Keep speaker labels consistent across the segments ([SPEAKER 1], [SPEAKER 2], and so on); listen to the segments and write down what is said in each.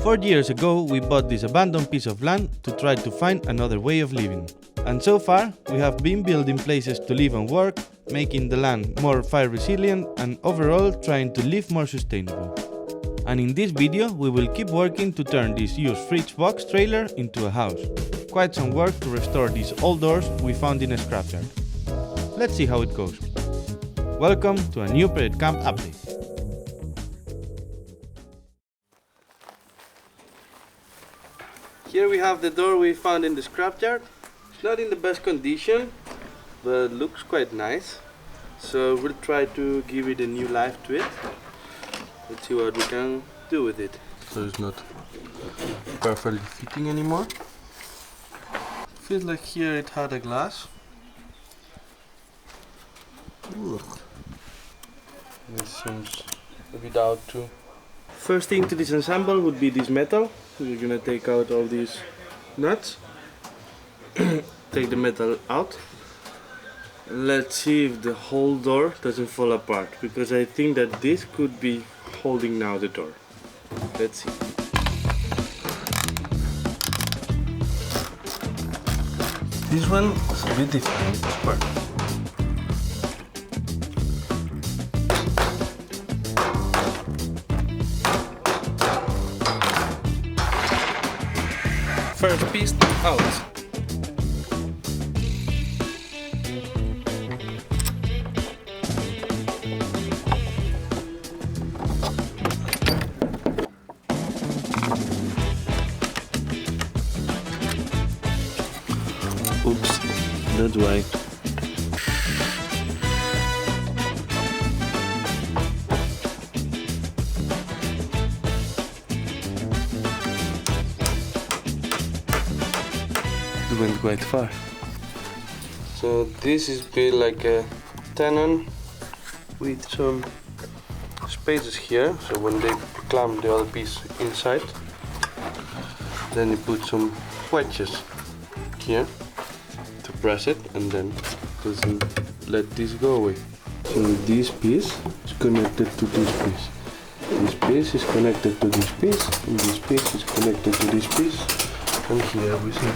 [SPEAKER 1] 4 years ago, we bought this abandoned piece of land to try to find another way of living. And so far, we have been building places to live and work, making the land more fire resilient and overall trying to live more sustainable. And in this video, we will keep working to turn this used Fridgebox trailer into a house. Quite some work to restore these old doors we found in a scrapyard. Let's see how it goes. Welcome to a new Project Kamp update. Here we have the door we found in the scrapyard. It's not in the best condition, but looks quite nice. So we'll try to give it a new life to it. Let's see what we can do with it. So it's not perfectly fitting anymore. Feels like here it had a glass. Ugh. It seems a bit out too. First thing to disassemble would be this metal. We're gonna take out all these nuts. Take the metal out. Let's see if the whole door doesn't fall apart, because I think that this could be holding now the door. Let's see. This one is a bit different, it's square. First piece out. Oops, that's why. Went quite far. So this is built like a tenon with some spaces here, so when they clamp the other piece inside, then you put some wedges here to press it, and then doesn't let this go away. So this piece is connected to this piece. This piece is connected to this piece, and this piece is connected to this piece, and here we see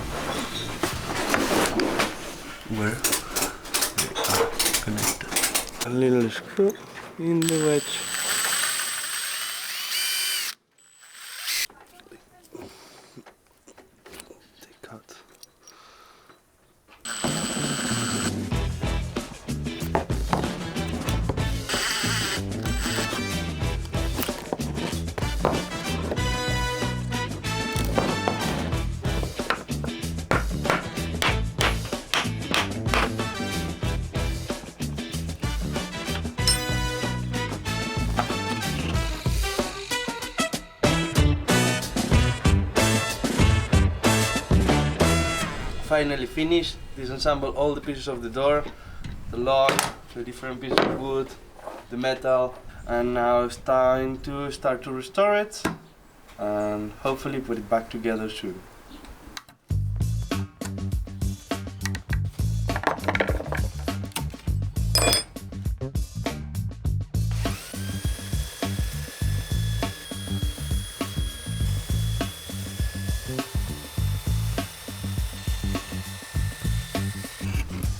[SPEAKER 1] where they are connected. A little screw in the wedge. Take out. Finally finished, disassemble all the pieces of the door, the log, the different pieces of wood, the metal, and now it's time to start to restore it and hopefully put it back together soon.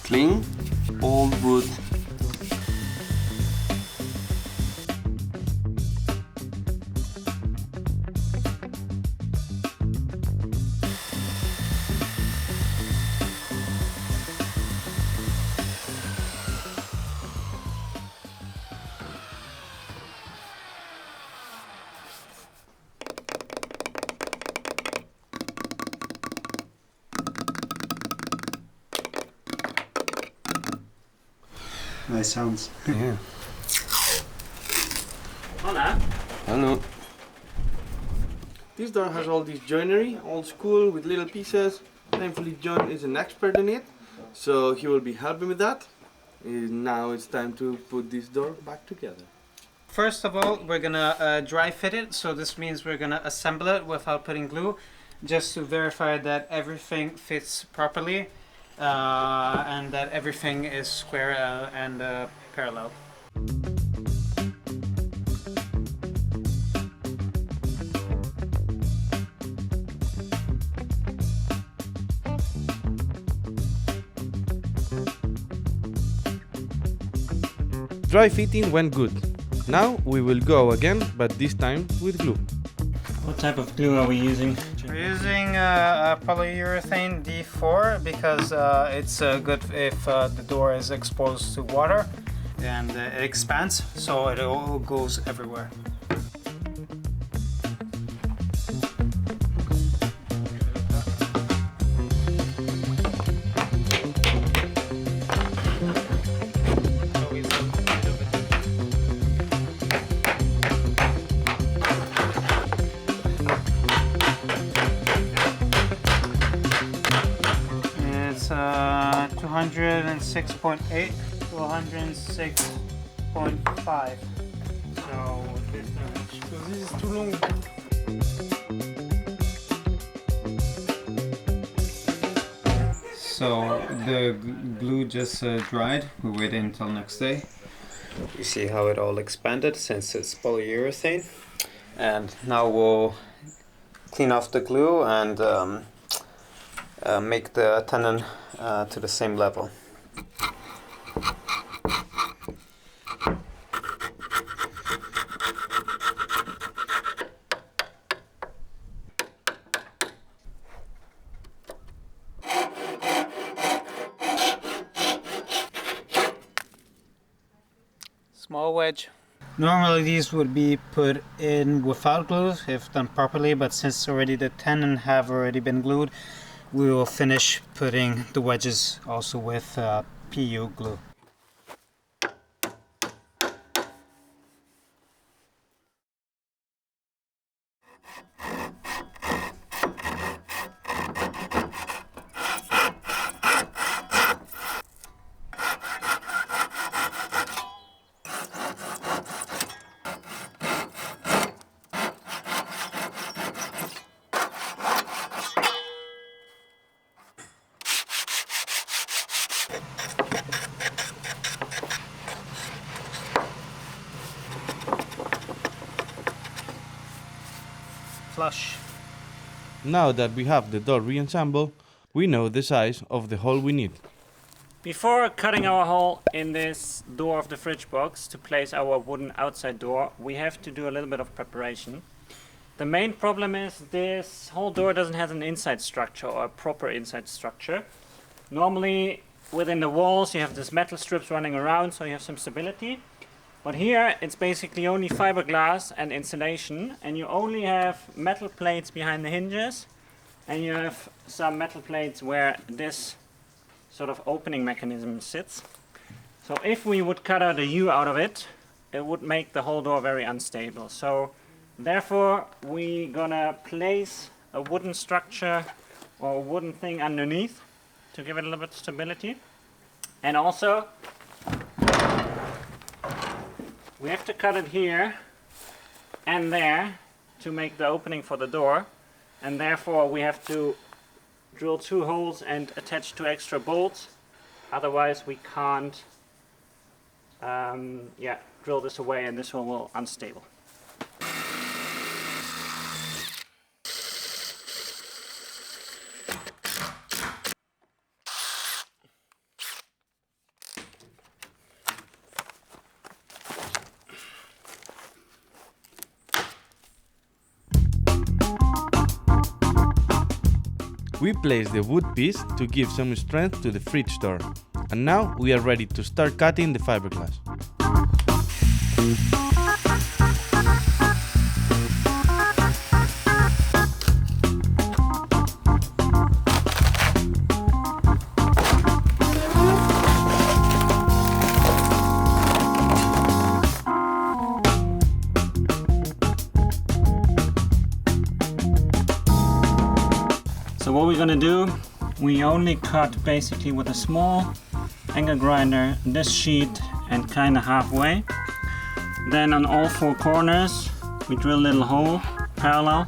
[SPEAKER 1] Clean old wood.
[SPEAKER 2] Nice sounds.
[SPEAKER 1] Yeah.
[SPEAKER 3] Hola.
[SPEAKER 1] Hello. This door has all this joinery, old school with little pieces. Thankfully John is an expert in it, so he will be helping with that. Now it's time to put this door back together.
[SPEAKER 3] First of all, we're gonna dry fit it, so this means we're gonna assemble it without putting glue, just to verify that everything fits properly and that everything is square and parallel.
[SPEAKER 1] dry fitting went good. Now we will go again, but this time with glue.
[SPEAKER 3] What type of glue are we using? We're using a polyurethane D4 because it's good if the door is exposed to water, and it expands so it all goes everywhere. It's 206.8 to 106.5. So this is too long. So the glue just dried. We waited until next day. You see how it all expanded since it's polyurethane. And now we'll clean off the glue and make the tenon to the same level. Small wedge. Normally these would be put in without glue if done properly, but since already the tenon have already been glued, we will finish putting the wedges also with PU glue. Flush.
[SPEAKER 1] Now that we have the door reassembled, we know the size of the hole we need.
[SPEAKER 2] Before cutting our hole in this door of the Fridgebox to place our wooden outside door, we have to do a little bit of preparation. The main problem is this whole door doesn't have an inside structure or a proper inside structure. Normally within the walls you have these metal strips running around so you have some stability. But here it's basically only fiberglass and insulation, and you only have metal plates behind the hinges, and you have some metal plates where this sort of opening mechanism sits. So if we would cut out a U out of it, it would make the whole door very unstable. So therefore we're gonna place a wooden structure or a wooden thing underneath to give it a little bit of stability. And also we have to cut it here and there to make the opening for the door, and therefore we have to drill 2 holes and attach 2 extra bolts, otherwise we can't drill this away and this one will unstable.
[SPEAKER 1] We place the wood piece to give some strength to the fridge door. And now we are ready to start cutting the fiberglass.
[SPEAKER 2] So what we're gonna do, we only cut basically with a small angle grinder this sheet and kind of halfway. Then on all 4 corners we drill a little hole parallel,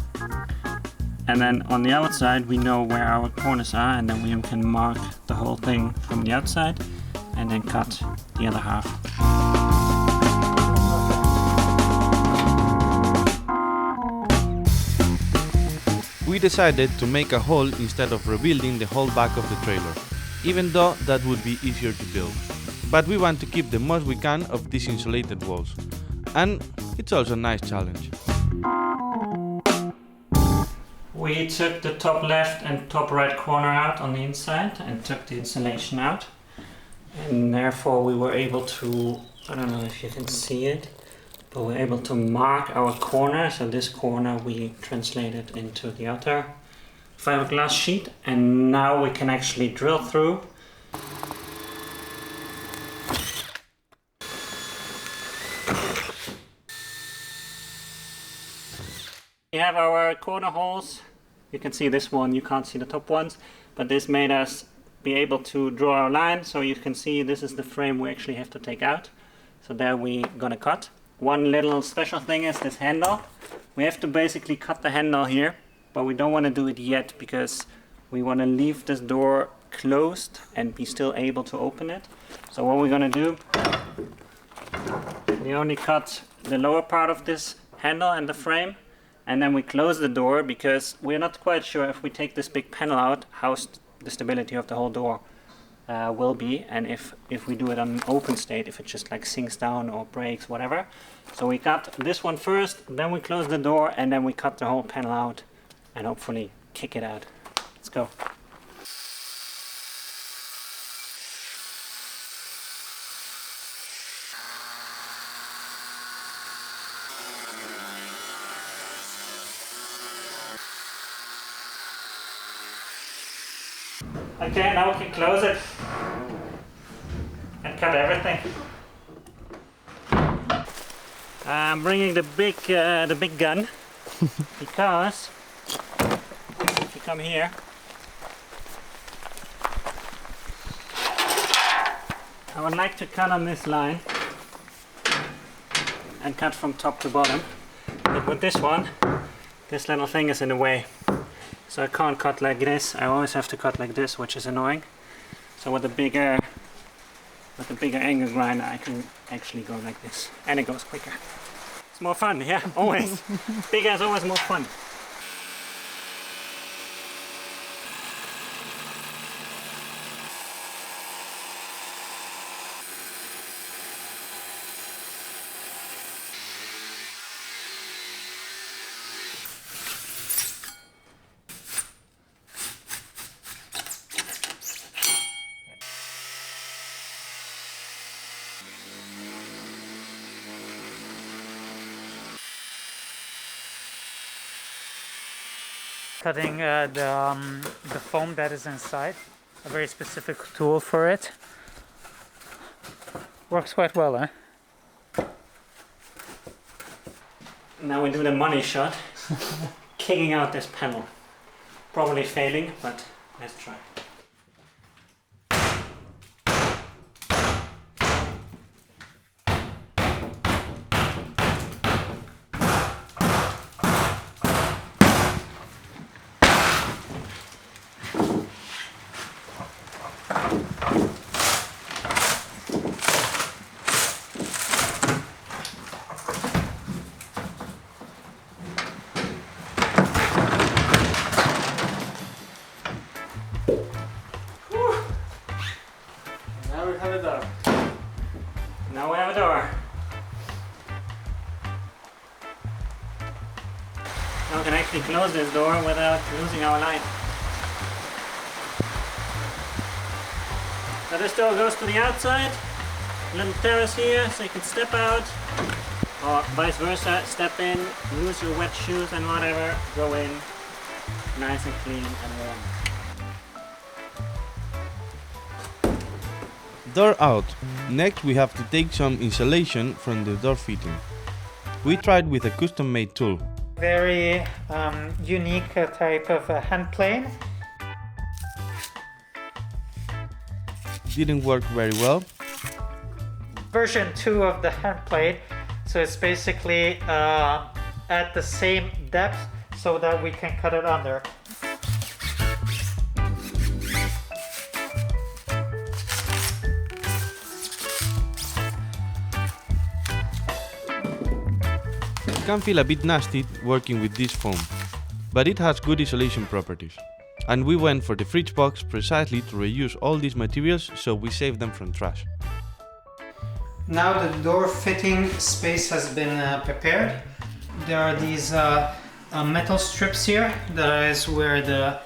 [SPEAKER 2] and then on the outside we know where our corners are, and then we can mark the whole thing from the outside and then cut the other half.
[SPEAKER 1] We decided to make a hole instead of rebuilding the whole back of the trailer, even though that would be easier to build.
[SPEAKER 4] but we want to keep the most we can of these insulated walls. And it's also a nice challenge.
[SPEAKER 2] We took the top left and top right corner out on the inside and took the insulation out. And therefore we were able to, I don't know if you can see it, but we're able to mark our corner. So this corner we translated into the outer fiberglass sheet, and now we can actually drill through. We have our corner holes. You can see this one, you can't see the top ones, but this made us be able to draw our line. So you can see this is the frame we actually have to take out. So there we're gonna cut. One little special thing is this handle. We have to basically cut the handle here, but we don't want to do it yet because we want to leave this door closed and be still able to open it. So what we're gonna do, we only cut the lower part of this handle and the frame, and then we close the door because we're not quite sure if we take this big panel out how the stability of the whole door will be, and if we do it on an open state, if it just like sinks down or breaks, whatever. So we cut this one first, then we close the door, and then we cut the whole panel out and hopefully kick it out. Let's go. Okay, now we can close it and cut everything. I'm bringing the big gun because if you come here, I would like to cut on this line and cut from top to bottom. But with this one, this little thing is in the way. So I can't cut like this, I always have to cut like this, which is annoying. So with the bigger angle grinder I can actually go like this, and it goes quicker. It's more fun, yeah, always. Bigger is always more fun.
[SPEAKER 3] Cutting the foam that is inside, a very specific tool for it. Works quite well, eh?
[SPEAKER 2] Now we do the money shot, kicking out this panel. Probably failing, but let's try. Now we have a door. Now we can actually close this door without losing our line. So this door goes to the outside, a little terrace here so you can step out, or vice versa, step in, lose your wet shoes and whatever, go in, nice and clean and warm.
[SPEAKER 4] Door out. Next we have to take some insulation from the door fitting. We tried with a custom-made tool.
[SPEAKER 3] Very unique type of hand plane.
[SPEAKER 4] Didn't work very well.
[SPEAKER 3] Version 2 of the hand plate, so it's basically at the same depth so that we can cut it under.
[SPEAKER 4] It can feel a bit nasty working with this foam, but it has good isolation properties. And we went for the Fridgebox precisely to reuse all these materials so we save them from trash.
[SPEAKER 3] Now the door fitting space has been prepared. There are these metal strips here. That is where the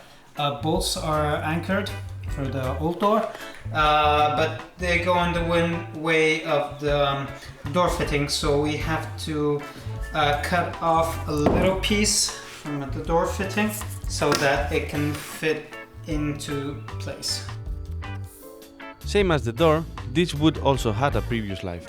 [SPEAKER 3] bolts are anchored for the old door. But they go in the way of the door fitting, so we have to cut off a little piece from the door fitting so that it can fit into place.
[SPEAKER 4] Same as the door, this wood also had a previous life.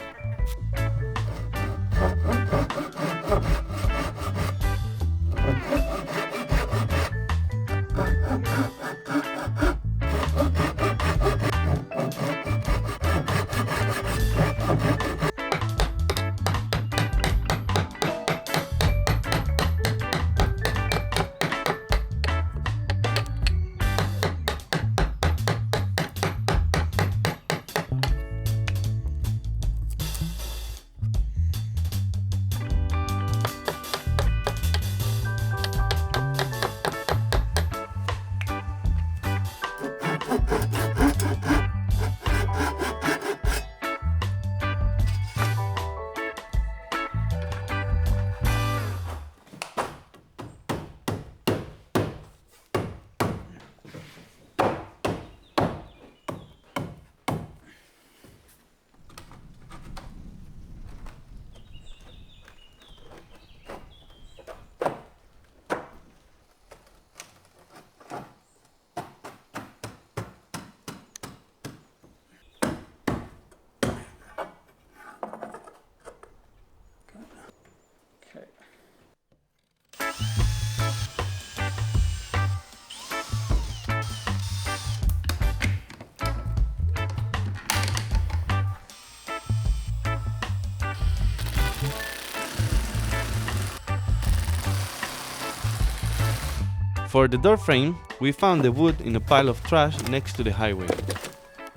[SPEAKER 4] For the door frame, we found the wood in a pile of trash next to the highway.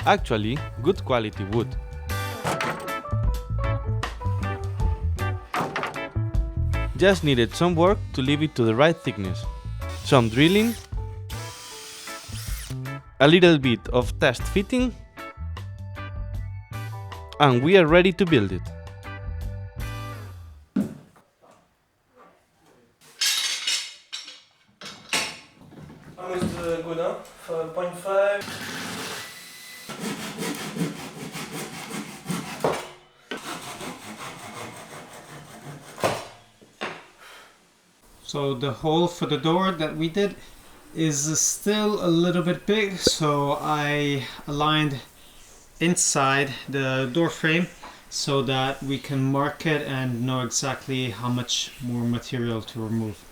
[SPEAKER 4] Actually, good quality wood. Just needed some work to leave it to the right thickness. Some drilling, a little bit of test fitting, and we are ready to build it.
[SPEAKER 1] Almost good, huh? 5.5.
[SPEAKER 3] So the hole for the door that we did is still a little bit big, so I aligned inside the door frame so that we can mark it and know exactly how much more material to remove.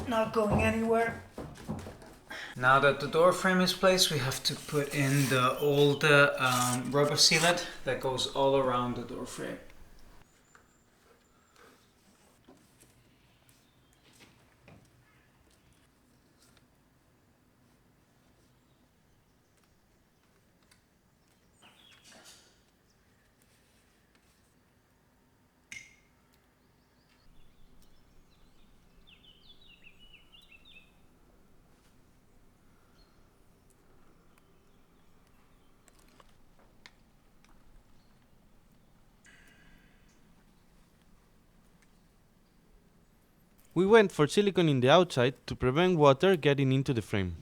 [SPEAKER 3] Not going anywhere. Now that the door frame is placed, we have to put in the old rubber sealant that goes all around the door frame.
[SPEAKER 4] We went for silicone in the outside to prevent water getting into the frame.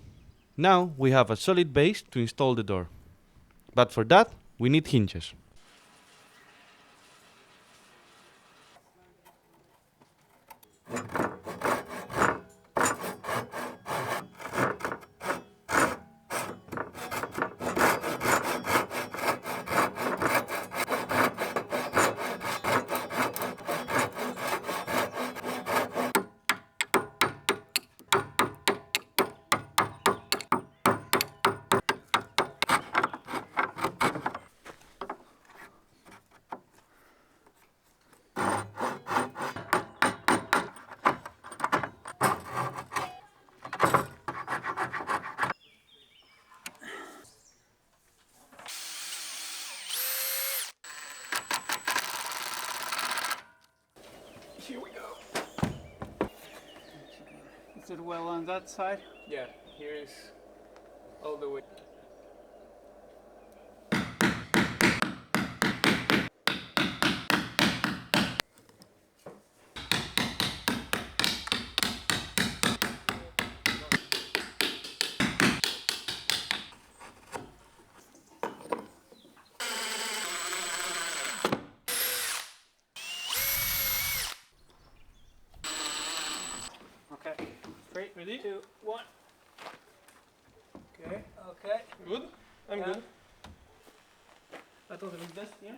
[SPEAKER 4] Now we have a solid base to install the door. But for that, we need hinges.
[SPEAKER 3] Here we go. Is it well on that side?
[SPEAKER 1] Yeah, here is all the way.
[SPEAKER 3] Okay. 3,
[SPEAKER 1] Ready?
[SPEAKER 3] 2, 1.
[SPEAKER 1] Okay.
[SPEAKER 3] Okay.
[SPEAKER 1] Good? I'm
[SPEAKER 3] Yeah.
[SPEAKER 1] good. I thought it was best, yeah?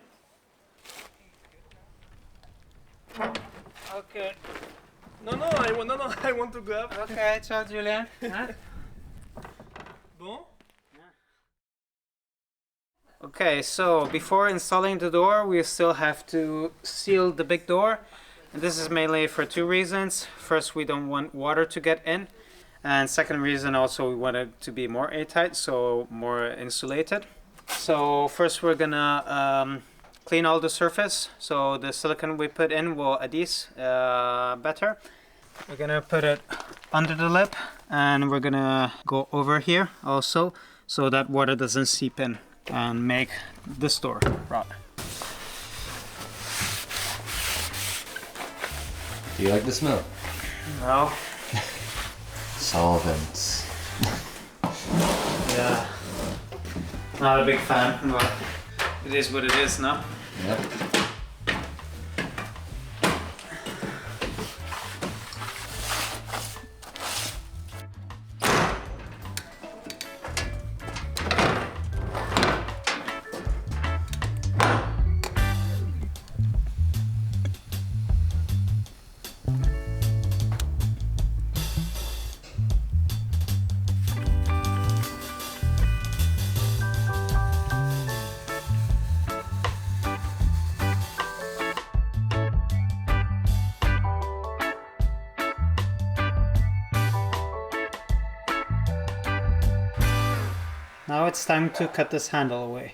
[SPEAKER 3] Okay.
[SPEAKER 1] No, I want to grab.
[SPEAKER 3] Okay, ciao Julian. Huh?
[SPEAKER 1] Bon?
[SPEAKER 3] Okay, so before installing the door, we still have to seal the big door. And this is mainly for 2 reasons. First, we don't want water to get in. And second reason also, we want it to be more airtight, so more insulated. So first we're gonna clean all the surface. So the silicone we put in will adhese better. We're gonna put it under the lip and we're gonna go over here also so that water doesn't seep in and make this door rot.
[SPEAKER 5] Do you like the smell?
[SPEAKER 3] No.
[SPEAKER 5] Solvents.
[SPEAKER 3] Yeah. Not a big fan, but it is what it is, no?
[SPEAKER 5] Yep.
[SPEAKER 3] Now it's time to cut this handle away.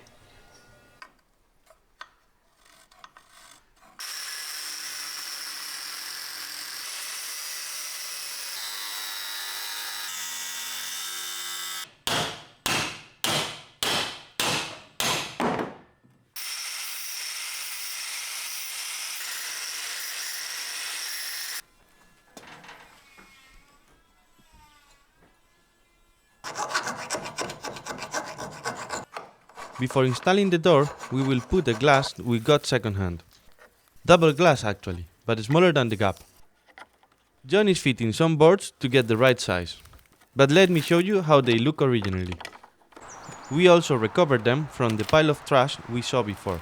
[SPEAKER 4] Before installing the door, we will put the glass we got second-hand. Double glass actually, but smaller than the gap. John is fitting some boards to get the right size. But let me show you how they look originally. We also recovered them from the pile of trash we saw before.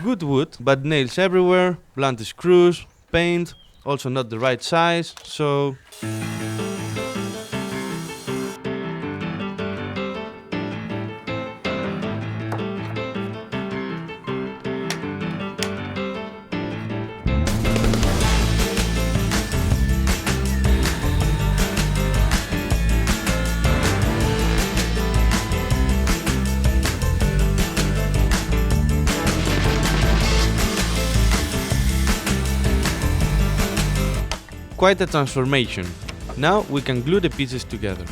[SPEAKER 4] Good wood, but nails everywhere, blunt screws, paint, also not the right size, so... Quite a transformation. Now we can glue the pieces together.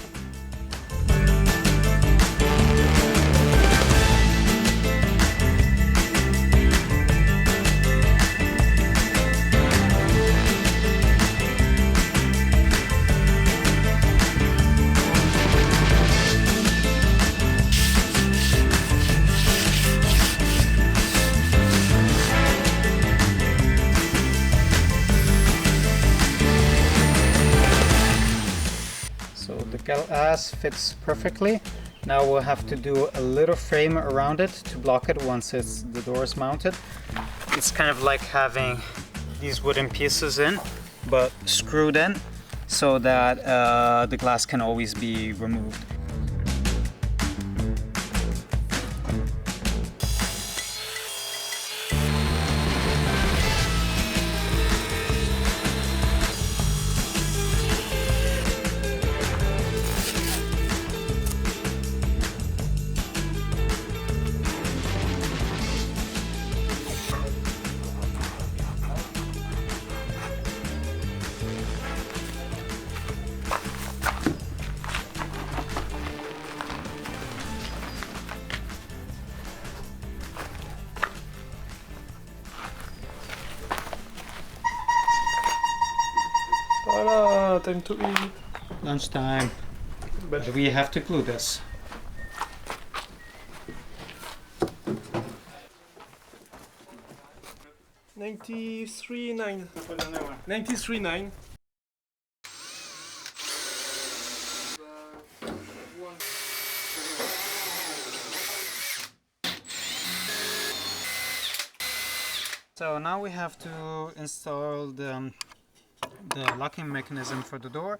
[SPEAKER 3] So the glass fits perfectly. Now we'll have to do a little frame around it to block it once the door is mounted. It's kind of like having these wooden pieces in, but screwed in so that the glass can always be removed.
[SPEAKER 5] time to eat.
[SPEAKER 3] Lunchtime.
[SPEAKER 5] But
[SPEAKER 3] We have to glue this.
[SPEAKER 5] $93.9. $93.9.
[SPEAKER 3] So now we have to install the locking mechanism for the door.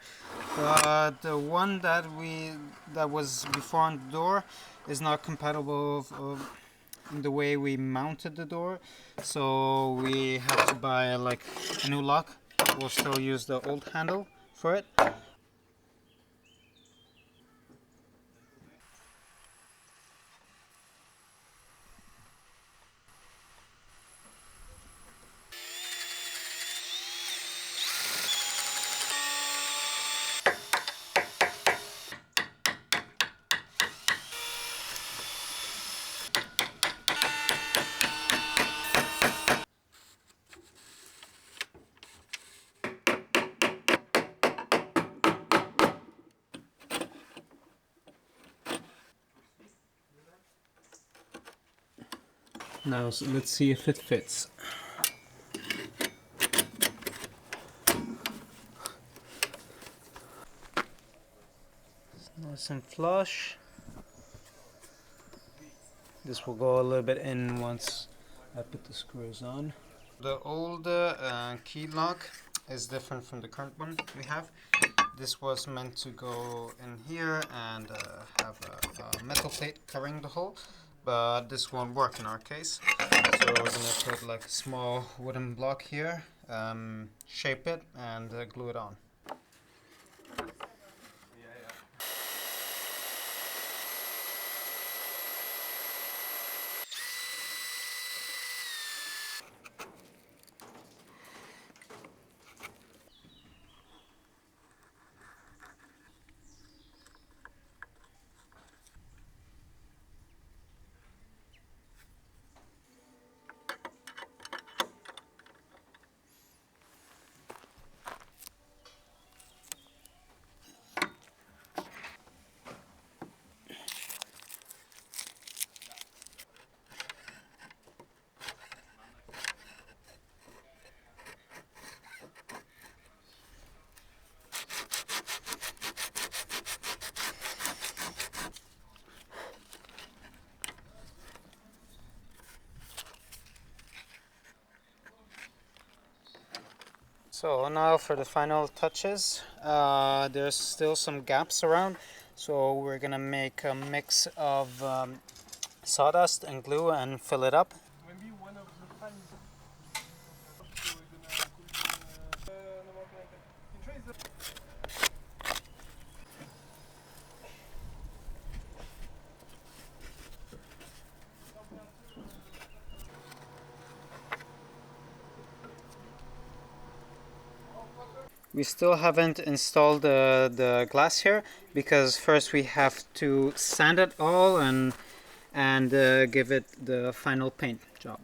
[SPEAKER 3] But the one that was before on the door is not compatible in the way we mounted the door. So we have to buy like a new lock. We'll still use the old handle for it. Now let's see if it fits. It's nice and flush. This will go a little bit in once I put the screws on. The old key lock is different from the current one we have. This was meant to go in here and have a metal plate covering the hole, but this won't work in our case. So we're gonna put like a small wooden block here, shape it, and glue it on. So now for the final touches, there's still some gaps around, so we're gonna make a mix of sawdust and glue and fill it up.
[SPEAKER 5] Maybe one of the fans.
[SPEAKER 3] We still haven't installed the glass here because first we have to sand it all and give it the final paint job.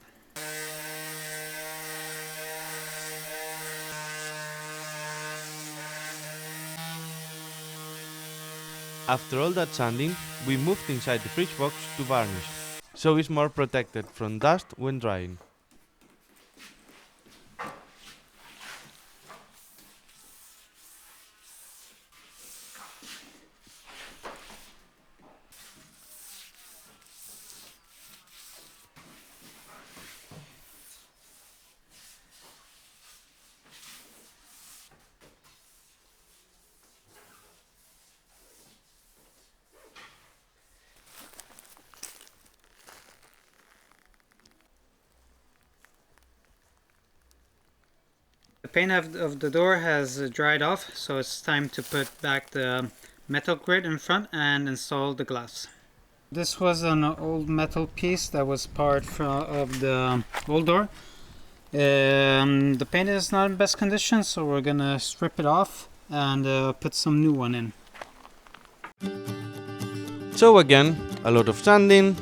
[SPEAKER 4] After all that sanding, we moved inside the Fridgebox to varnish, so it's more protected from dust when drying.
[SPEAKER 3] The paint of the door has dried off, so it's time to put back the metal grid in front and install the glass. This was an old metal piece that was part of the old door. The paint is not in best condition, so we're gonna strip it off and put some new one in.
[SPEAKER 4] So again, a lot of sanding,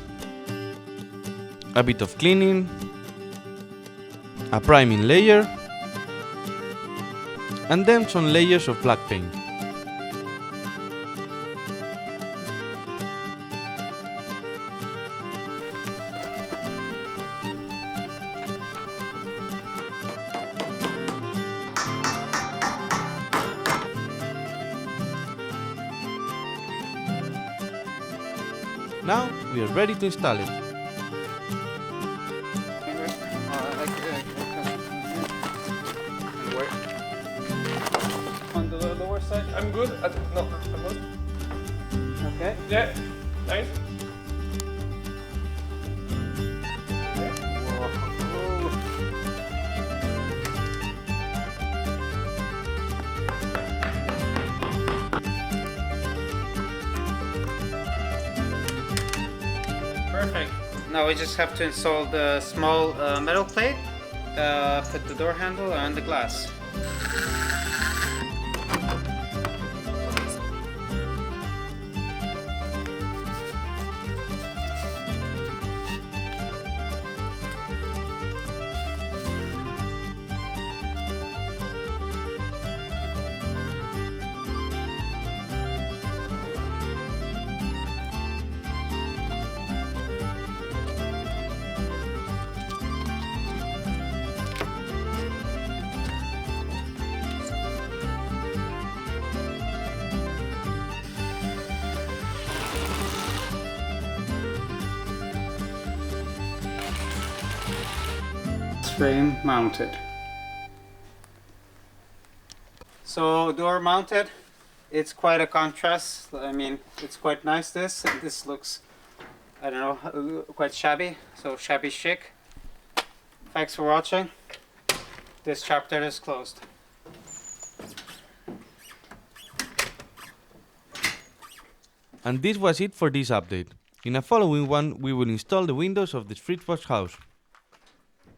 [SPEAKER 4] a bit of cleaning, a priming layer, and then some layers of black paint. Now we are ready to install it.
[SPEAKER 3] On the lower side?
[SPEAKER 5] I'm good. No, I'm good.
[SPEAKER 3] Okay.
[SPEAKER 5] Yeah, nice.
[SPEAKER 3] Perfect. Now we just have to install the small metal plate, put the door handle and the glass. Frame mounted. So door mounted, it's quite a contrast. I mean, it's quite nice this, and this looks, I don't know, quite shabby, so shabby chic. Thanks for watching. This chapter is closed.
[SPEAKER 4] And this was it for this update. In a following one, we will install the windows of the Fridgebox house.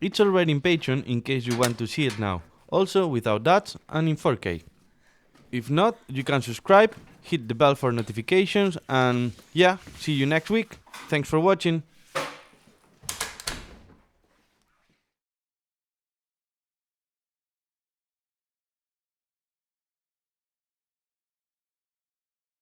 [SPEAKER 4] It's already in Patreon in case you want to see it now, also without ads and in 4K. If not, you can subscribe, hit the bell for notifications, and yeah, see you next week. Thanks for watching.